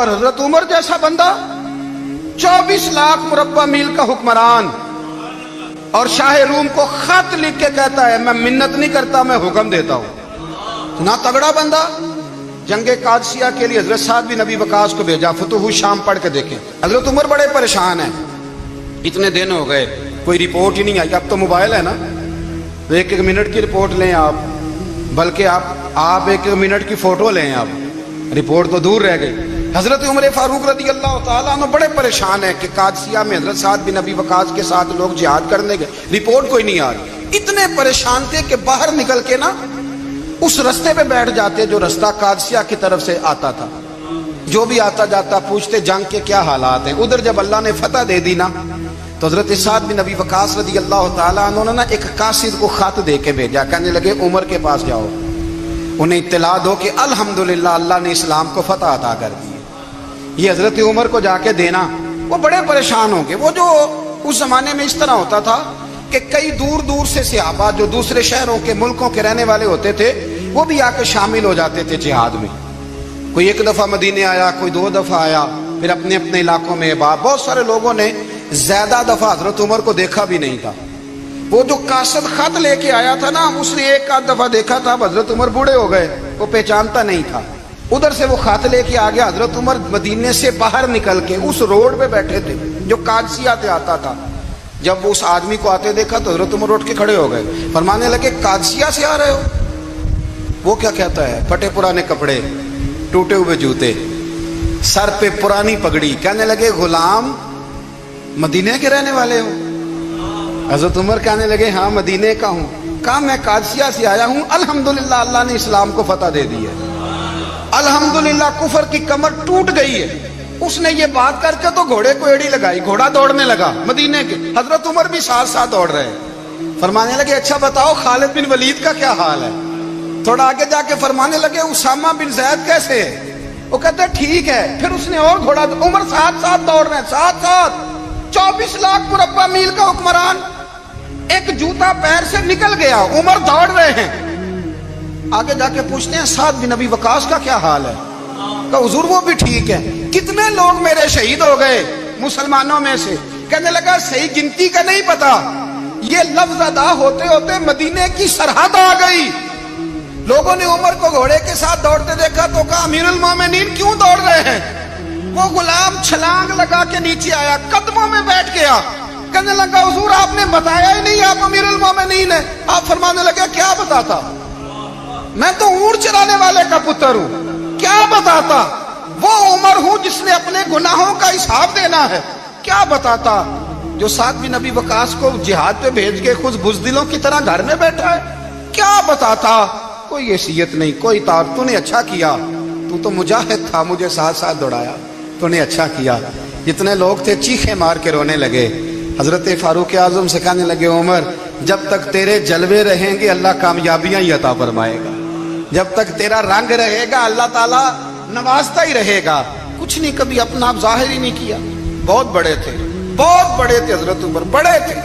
اور حضرت عمر جیسا بندہ 24 لاکھ مربع میل کا حکمران، اور شاہ روم کو خط لکھ کے کہتا ہے میں منت نہیں کرتا، میں حکم دیتا ہوں۔ اتنا تگڑا بندہ جنگ قادسیہ کے لیے حضرت سعد بن ابی وقاص کو بھیجا۔ فتوح شام پڑھ کے دیکھیں، حضرت عمر بڑے پریشان ہیں، اتنے دن ہو گئے کوئی رپورٹ ہی نہیں آئی۔ اب تو موبائل ہے نا، ایک ایک منٹ کی رپورٹ لیں آپ، بلکہ آپ ایک ایک منٹ کی فوٹو لیں، آپ رپورٹ تو دور رہ گئی۔ حضرت عمر فاروق رضی اللہ تعالیٰ عنہ بڑے پریشان ہیں کہ قادسیہ میں حضرت سعد بن ابی وقاص کے ساتھ لوگ جہاد کرنے گئے، رپورٹ کوئی نہیں آ رہی۔ اتنے پریشان تھے کہ باہر نکل کے نا اس رستے پہ بیٹھ جاتے جو رستہ قادسیہ کی طرف سے آتا تھا، جو بھی آتا جاتا پوچھتے جنگ کے کیا حالات ہیں۔ ادھر جب اللہ نے فتح دے دی نا تو حضرت سعد بن ابی وقاص رضی اللہ تعالیٰ عنہ نے ایک قاصد کو خط دے کے بھیجا، کہنے لگے عمر کے پاس جاؤ، انہیں اطلاع دو کہ الحمدللہ اللہ نے اسلام کو فتح عطا کر دی۔ یہ حضرت عمر کو جا کے دینا، وہ بڑے پریشان ہوں گے۔ وہ جو اس زمانے میں اس طرح ہوتا تھا کہ کئی دور دور سے صحابہ جو دوسرے شہروں کے ملکوں کے رہنے والے ہوتے تھے وہ بھی آ کے شامل ہو جاتے تھے جہاد میں۔ کوئی ایک دفعہ مدینے آیا، کوئی 2 دفعہ آیا، پھر اپنے اپنے علاقوں میں۔ بہت سارے لوگوں نے زیادہ دفعہ حضرت عمر کو دیکھا بھی نہیں تھا۔ وہ جو قاصد خط لے کے آیا تھا نا، اس نے ایک آدھ دفعہ دیکھا تھا، حضرت عمر بوڑھے ہو گئے، وہ پہچانتا نہیں تھا۔ ادھر سے وہ خط لے کے آ گیا۔ حضرت عمر مدینے سے باہر نکل کے اس روڈ پہ بیٹھے تھے جو قادسیہ سے آتا تھا۔ جب وہ اس آدمی کو آتے دیکھا تو حضرت عمر اٹھ کے کھڑے ہو گئے، فرمانے لگے قادسیہ سے آ رہے ہو؟ وہ کیا کہتا ہے؟ پھٹے پرانے کپڑے، ٹوٹے ہوئے جوتے، سر پہ پرانی پگڑی، کہنے لگے غلام مدینے کے رہنے والے ہو؟ حضرت عمر کہنے لگے ہاں مدینے کا ہوں۔ کہا میں قادسیہ سے آیا ہوں، الحمدللہ اللہ نے اسلام کو فتح دے دی ہے، الحمدللہ کفر کی کمر ٹوٹ گئی ہے۔ اس نے یہ بات کر کے تو گھوڑے کو ایڑی لگائی، گھوڑا دوڑنے لگا مدینے کے، حضرت عمر بھی ساتھ ساتھ دوڑ رہے ہیں۔ فرمانے لگے اچھا بتاؤ خالد بن ولید کا کیا حال ہے؟ تھوڑا آگے جا کے فرمانے لگے اسامہ بن زید کیسے ہے؟ وہ کہتے ہیں ٹھیک ہے۔ پھر اس نے اور گھوڑا، عمر ساتھ ساتھ دوڑ رہے ہیں، ساتھ ساتھ 24 لاکھ مربع میل کا حکمران، ایک جوتا پیر سے نکل گیا، عمر دوڑ رہے ہیں۔ آگے جا کے پوچھتے ہیں سعد بن ابی وقاص کا کیا حال ہے؟ کہ حضور وہ بھی ٹھیک ہے۔ کتنے لوگ میرے شہید ہو گئے مسلمانوں میں سے؟ کہنے لگا صحیح گنتی کا نہیں پتا، یہ لفظ ادا ہوتے ہوتے مدینے کی سرحد آ گئی۔ لوگوں نے عمر کو گھوڑے کے ساتھ دوڑتے دیکھا تو کہا امیر المومنین کیوں دوڑ رہے ہیں؟ وہ غلام چھلانگ لگا کے نیچے آیا، قدموں میں بیٹھ گیا، کہنے لگا حضور آپ نے بتایا ہی نہیں آپ امیر المومنین ہیں۔ آپ فرمانے لگے کیا بتاتا؟ میں تو اونٹ چرانے والے کا پتر ہوں، کیا بتاتا؟ وہ عمر ہوں جس نے اپنے گناہوں کا حساب دینا ہے، کیا بتاتا؟ جو سعد بن ابی وقاص کو جہاد پہ بھیج کے خود بزدلوں کی طرح گھر میں بیٹھا ہے، کیا بتاتا؟ کوئی حیثیت نہیں، کوئی تار۔ تو نے اچھا کیا، تو تو مجاہد تھا، مجھے ساتھ ساتھ دوڑایا، تو نے اچھا کیا۔ جتنے لوگ تھے چیخیں مار کے رونے لگے۔ حضرت فاروق اعظم سے کہنے لگے عمر جب تک تیرے جلوے رہیں گے اللہ کامیابیاں ہی عطا فرمائے گا، جب تک تیرا رنگ رہے گا اللہ تعالیٰ نوازتا ہی رہے گا۔ کچھ نہیں، کبھی اپنا آپ ظاہر ہی نہیں کیا۔ بہت بڑے تھے، بہت بڑے تھے حضرت عمر، بڑے تھے۔